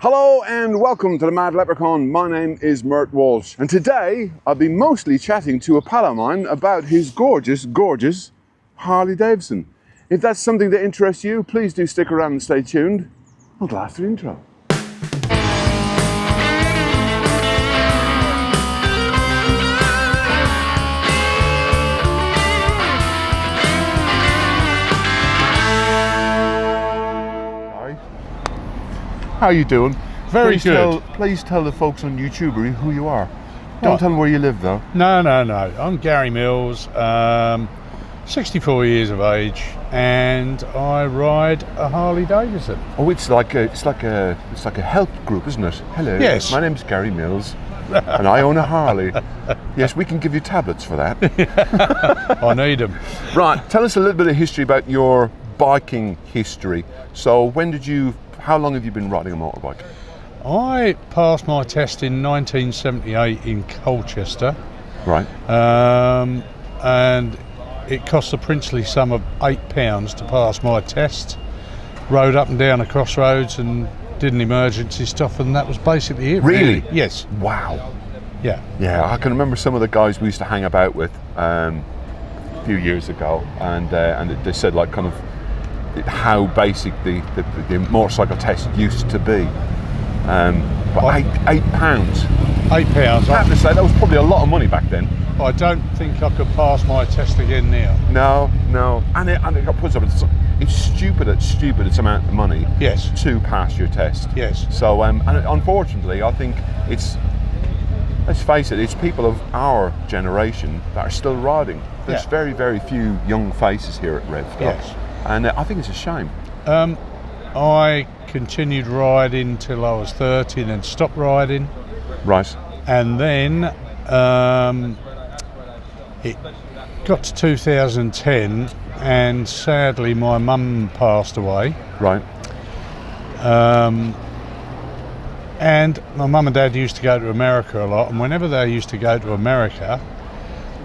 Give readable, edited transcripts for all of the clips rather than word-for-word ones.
Hello and welcome to the Mad Leprechaun. My name is Mert Walsh, and today I'll be mostly chatting to a pal of mine about his gorgeous Harley Davidson. If that's something that interests you, please do stick around and stay tuned until after the intro. How are you doing? Very good. Please tell the folks on YouTube who you are. Don't tell them where you live though. No. I'm Gary Mills, 64 years of age, and I ride a Harley Davidson. Oh, it's like a help group, isn't it? Hello. Yes. My name's Gary Mills, and I own a Harley. Yes, we can give you tablets for that. I need them. Right. Tell us a little bit of history about your biking history. So, how long have you been riding a motorbike? I passed my test in 1978 in Colchester. Right. And it cost the princely sum of £8 to pass my test. Rode up and down the crossroads and did an emergency stop, and that was basically it. Really? Yes. Wow. Yeah. Yeah, I can remember some of the guys we used to hang about with a few years ago, and they said like kind of how basic the motorcycle test used to be. But £8. £8. I have to say that was probably a lot of money back then. I don't think I could pass my test again now. No, and it got put up. It's stupidest amount of money. Yes. To pass your test. Yes. So and unfortunately, I think let's face it, it's people of our generation that are still riding. There's very, very few young faces here at Redstock. Yes. And I think it's a shame. I continued riding till I was 30 and then stopped riding. Right. And then it got to 2010 and sadly my mum passed away. Right. And my mum and dad used to go to America a lot, and whenever they used to go to America,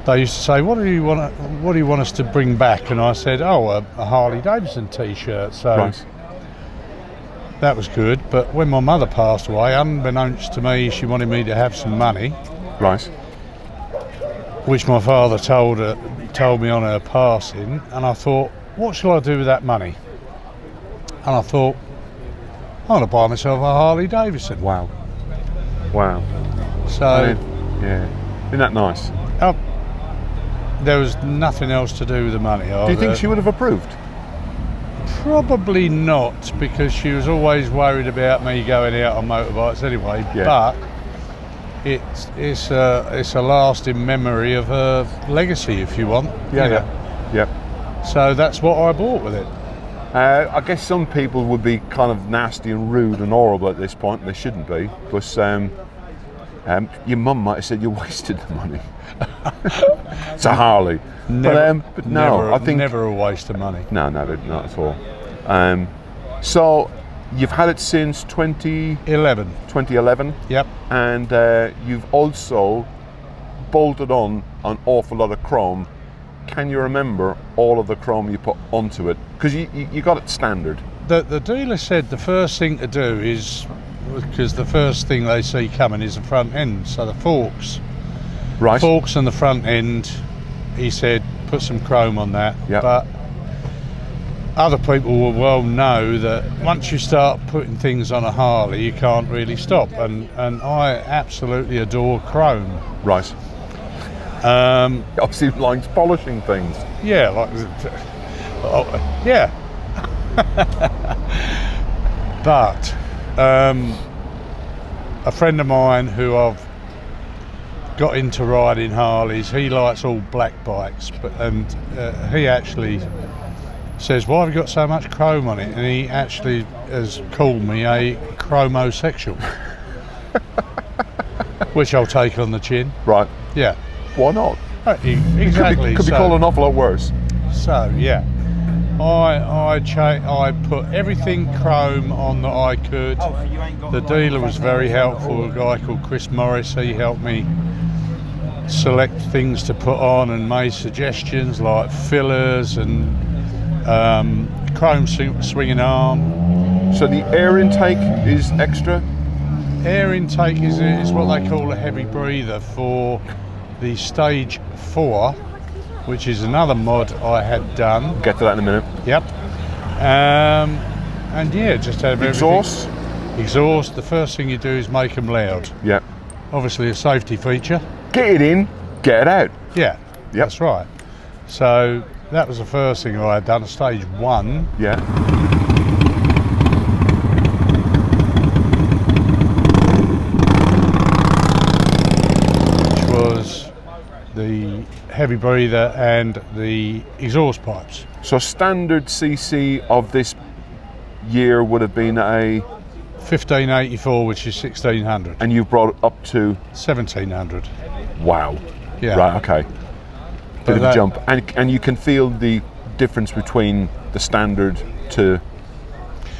they used to say, what do you want us to bring back? And I said, a Harley Davidson t-shirt. So right. That was good. But when my mother passed away, unbeknownst to me, she wanted me to have some money. Right. Which my father told me on her passing. And I thought, what shall I do with that money? And I thought, I'm going to buy myself a Harley Davidson. Wow. So, yeah. Isn't that nice? There was nothing else to do with the money. Do you think she would have approved? Probably not, because she was always worried about me going out on motorbikes anyway. Yeah. But it's a lasting memory of her legacy, if you want. Yeah. So that's what I bought with it. I guess some people would be kind of nasty and rude and horrible at this point, and they shouldn't be. But your mum might have said you wasted the money. It's a Harley. But no, I think never a waste of money. No, not at all. So you've had it since 2011. Yep. And you've also bolted on an awful lot of chrome. Can you remember all of the chrome you put onto it? Because you got it standard. The dealer said the first thing to do is, because the first thing they see coming is the front end, so the forks. Right. Forks and the front end, he said, put some chrome on that. Yep. But other people will well know that once you start putting things on a Harley, you can't really stop. And I absolutely adore chrome. Right. Obviously likes polishing things. Yeah, yeah. But a friend of mine who I've got into riding Harleys, he likes all black bikes, and he actually says, why have you got so much chrome on it? And he actually has called me a chromosexual. Which I'll take on the chin. Right. Yeah. Why not? Exactly. Could be called an awful lot worse. So yeah, I put everything chrome on that I could. The dealer was very helpful, a guy called Chris Morris. He helped me select things to put on and made suggestions like fillers and chrome swinging arm, So the air intake is extra? Air intake is what they call a heavy breather for the Stage 4, which is another mod I had done. Get to that in a minute. Yep. And yeah, just have exhaust. Exhaust. The first thing you do is make them loud. Yeah. Obviously a safety feature. Get it in, get it out. Yeah. Yep. That's right. So that was the first thing I had done. Stage 1. Yeah. Which was the heavy breather and the exhaust pipes. So standard CC of this year would have been a 1584, which is 1600. and you've brought it up to 1700. wow. Yeah. Right, okay. Bit But of a jump. And you can feel the difference between the standard to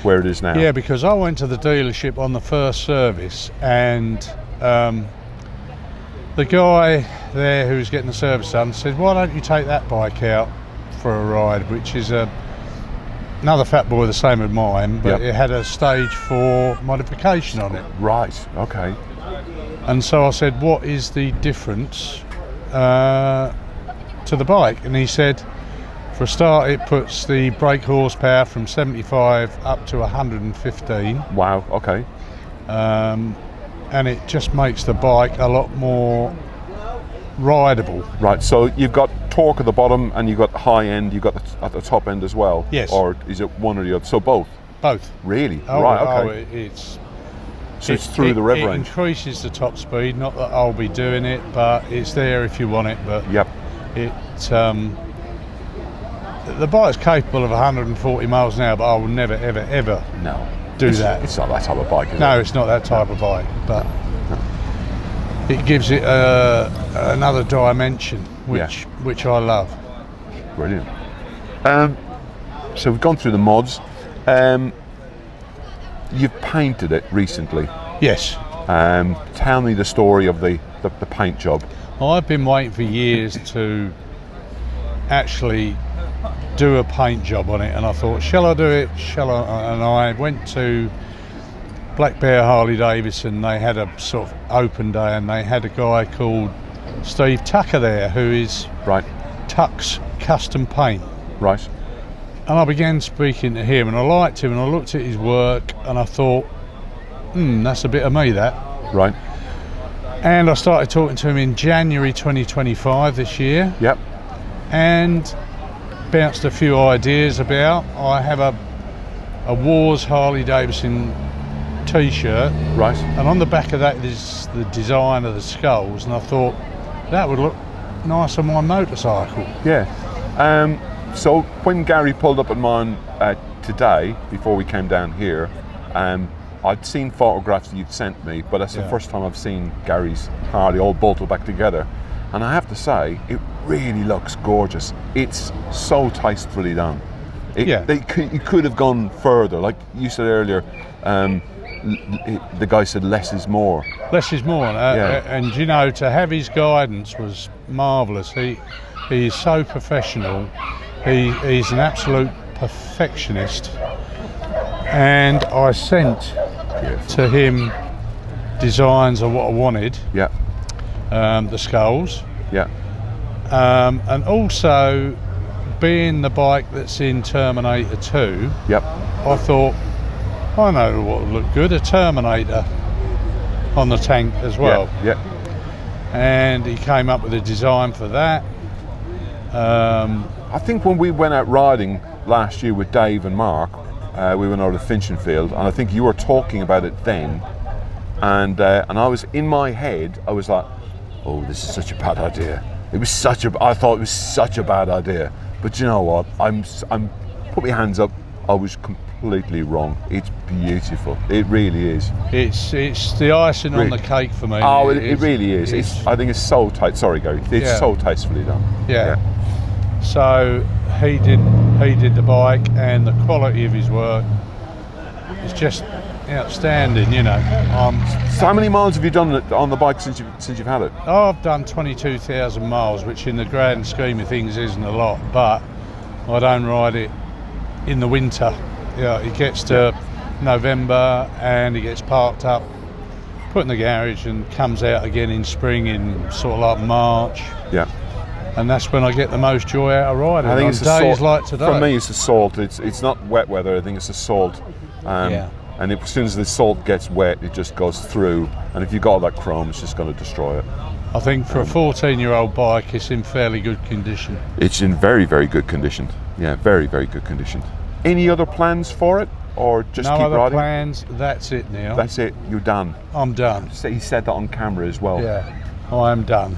where it is now. Yeah, because I went to the dealership on the first service, and the guy there who was getting the service done said, why don't you take that bike out for a ride, which is another fat boy the same as mine, but Yep. it had a Stage 4 modification on it. Right, okay. And so I said, what is the difference to the bike? And he said, for a start, it puts the brake horsepower from 75 up to 115. Wow, okay. And it just makes the bike a lot more rideable. Right, so you've got torque at the bottom and you've got high end, you've got at the top end as well? Yes. Or is it one or the other? So both? Both. Really? Oh, right, oh, okay. it's through the rev it range? increases the top speed. Not that I'll be doing it, but it's there if you want it. But Yep. it the bike's capable of 140 miles an hour, but I will never, ever, ever No. do that. It's not that type of bike, is it? No, it's not that type of bike, but it gives it another dimension, which I love. Brilliant. So we've gone through the mods. You've painted it recently. Yes. Tell me the story of the paint job. I've been waiting for years to actually do a paint job on it, and I thought, shall I do it? Shall I? And I went to Black Bear Harley Davidson. They had a sort of open day, and they had a guy called Steve Tucker there, who is Right, Tuck's Custom Paint. right. And I began speaking to him, and I liked him, and I looked at his work, and I thought, that's a bit of me, that. Right. And I started talking to him in January 2025 this year, Yep. and bounced a few ideas about. I have a Wars Harley Davidson t-shirt, Right. and on the back of that is the design of the skulls, and I thought that would look nice on my motorcycle. Yeah. So when Gary pulled up at mine today, before we came down here, I'd seen photographs that you'd sent me, but that's the first time I've seen Gary's Harley all bolted back together. And I have to say, it really looks gorgeous. It's so tastefully done. You could have gone further. Like you said earlier, the guy said less is more. Less is more, and you know, to have his guidance was marvellous. He is so professional. He's an absolute perfectionist, and I sent to him designs of what I wanted. Yeah. The skulls. Yeah. And also, being the bike that's in Terminator 2, Yep. I thought, I know what would look good, a Terminator on the tank as well. Yeah. And he came up with a design for that. I think when we went out riding last year with Dave and Mark, we went out to Finchinfield, and I think you were talking about it then, and I was in my head, I was like, oh, this is such a bad idea. I thought it was such a bad idea. But you know what? I'm put my hands up. I was completely wrong. It's beautiful. It really is. It's the icing on the cake for me. Oh, it really is. I think it's so tight. Sorry, Gary. It's so tastefully done. Yeah. So he did the bike, and the quality of his work is just outstanding. You know. So how many miles have you done on the bike since you've had it? I've done 22,000 miles, which in the grand scheme of things isn't a lot, but I don't ride it in the winter. Yeah, it gets to November, and it gets parked up, put in the garage, and comes out again in spring in sort of like March. Yeah. And that's when I get the most joy out of riding. I think on it's the days salt. like today. For me, it's the salt. It's not wet weather. I think it's the salt. Yeah. And as soon as the salt gets wet, it just goes through. And if you've got all that chrome, it's just going to destroy it. I think for a 14-year-old bike, it's in fairly good condition. It's in very, very good condition. Yeah, very, very good condition. Any other plans for it, or just No keep other riding? plans. That's it now. That's it. You're done. I'm done. So he said that on camera as well. Yeah, I am done.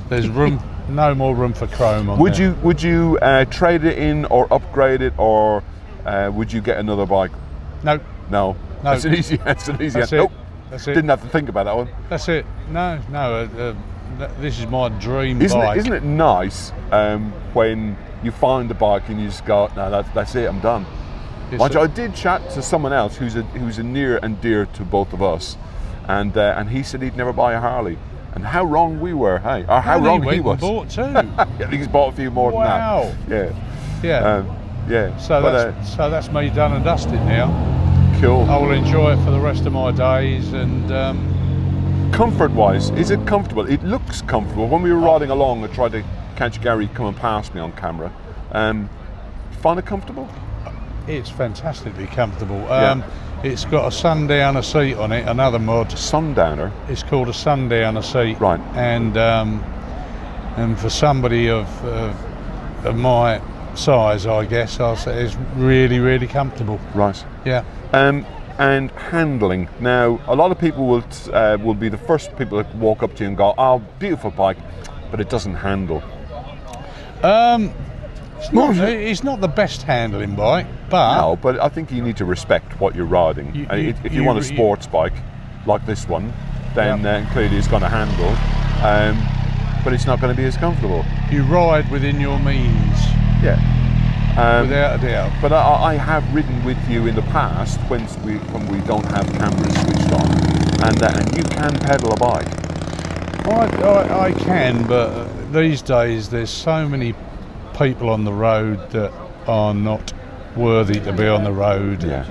There's room, no more room for chrome on Would there. you trade it in or upgrade it, or would you get another bike? No. No. That's an easy. That's an easy. That's it. Nope. That's it. Didn't have to think about that one. That's it. No. This is my dream Isn't bike. it nice when you find a bike and you just go, no, that's it. I'm done. Mind you, I did chat to someone else who's a near and dear to both of us, and he said he'd never buy a Harley. And how wrong we were, hey? Or how wrong he was. Bought too. I think he's bought a few more Wow. than that. Yeah. Yeah. So that's me done and dusted now. Cool. I will enjoy it for the rest of my days, and Comfort-wise, is it comfortable? It looks comfortable. When we were riding along, I tried to catch Gary coming past me on camera. Find it comfortable? it's fantastically comfortable. Yeah. It's got a sundowner seat on it, another mod. Sundowner? It's called a sundowner seat. Right. And for somebody of my size, I guess, I'll say it's really, really comfortable. Right. Yeah. And handling. Now, a lot of people will be the first people to walk up to you and go, "Oh, beautiful bike, but it doesn't handle." It's not the best handling bike, but No, but I think you need to respect what you're riding. If you want a sports bike like this one, then clearly it's going to handle, but it's not going to be as comfortable. you ride within your means, Yeah. without a doubt. But I have ridden with you in the past when we don't have cameras switched on, and you can pedal a bike. I can, but these days there's so many people on the road that are not worthy to be on the road. Yeah.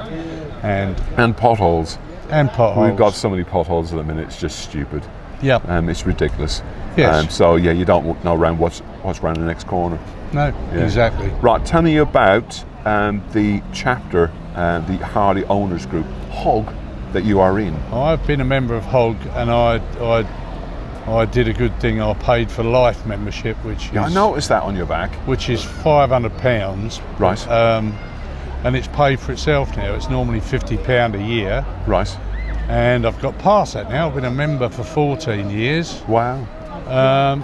And potholes. potholes. We've got so many potholes at the minute. It's just stupid. Yeah. It's ridiculous. Yes. So yeah, you don't know around what's around the next corner. No. Yeah. Exactly. Right. Tell me about the chapter, the Harley Owners Group, HOG, that you are in. I've been a member of HOG, and I did a good thing. I paid for life membership, which is, Yeah, I noticed that on your back. which is £500. Right. And it's paid for itself now. It's normally £50 a year, Right. and I've got past that now. I've been a member for 14 years, Wow.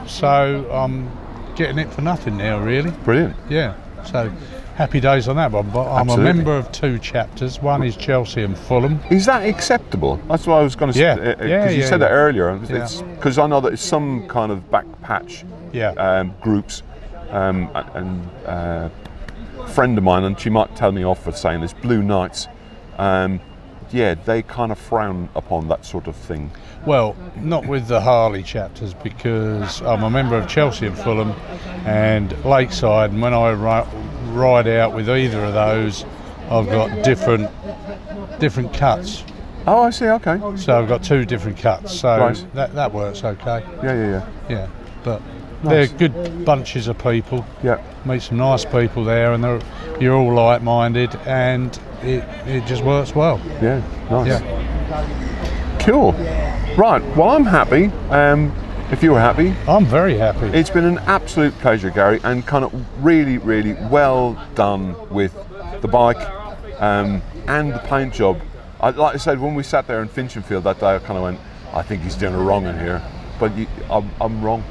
so I'm getting it for nothing now, really. Brilliant. Yeah, so happy days on that one. But I'm Absolutely. a member of two chapters. One is Chelsea and Fulham. Is that acceptable? That's what I was going to Yeah. say. Yeah, Because you yeah, said yeah. that earlier. Yeah. Because I know that it's some kind of back patch Yeah. groups, and a friend of mine, and she might tell me off for saying this, Blue Knights, yeah, they kind of frown upon that sort of thing. Well, not with the Harley chapters, because I'm a member of Chelsea and Fulham and Lakeside, and when I ride out with either of those, I've got different cuts. Oh, I see. Okay. So I've got two different cuts, so Right. that works okay. Yeah. Yeah, but Nice. they're good bunches of people. Yeah. Meet some nice people there, and you're all like-minded, and it just works well. Yeah. Nice. Yeah. Cool. Right. Well, I'm happy. If you're happy. I'm very happy. It's been an absolute pleasure, Gary, and kind of really, really well done with the bike and the paint job. Like I said, when we sat there in Finchinfield that day, I kind of went, I think he's doing it wrong in here. But I'm wrong.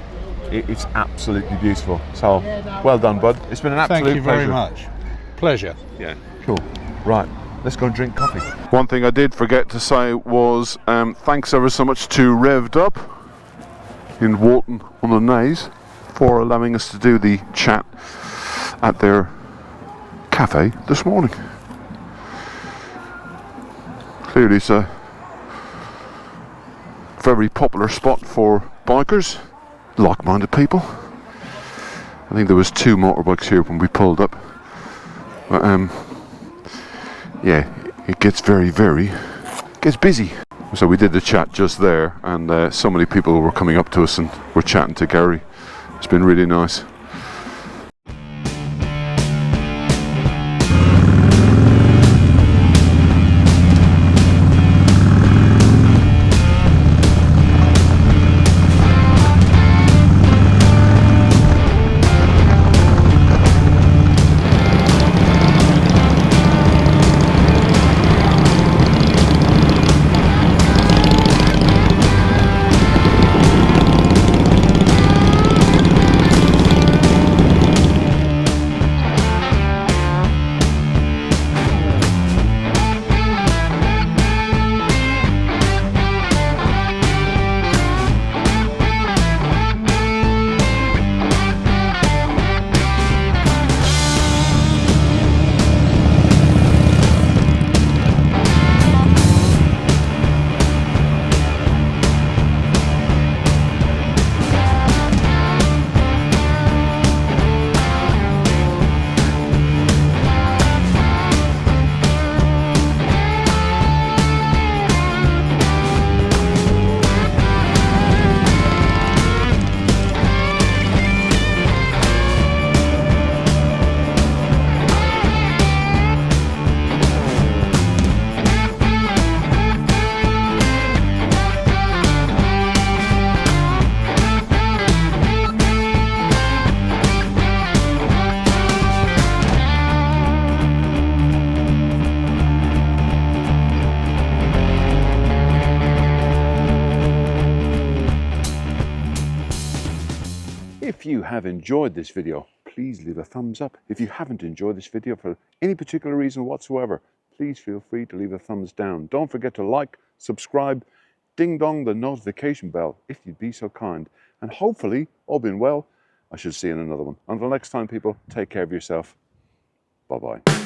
It's absolutely beautiful. So, well done, bud. It's been an absolute Thank you pleasure. very much. Pleasure. Yeah. Cool. Right. Let's go and drink coffee. One thing I did forget to say was thanks ever so much to Revved Up in Walton on the Naze for allowing us to do the chat at their cafe this morning. Clearly it's a very popular spot for bikers, like-minded people. I think there was 2 motorbikes here when we pulled up. But, yeah, it gets gets busy. So we did the chat just there, and so many people were coming up to us and were chatting to Gary. It's been really nice. If you have enjoyed this video, please leave a thumbs up. If you haven't enjoyed this video for any particular reason whatsoever, please feel free to leave a thumbs down. Don't forget to like, subscribe, ding dong the notification bell if you'd be so kind. And hopefully, all being well, I should see you in another one. Until next time, people, take care of yourself. Bye-bye.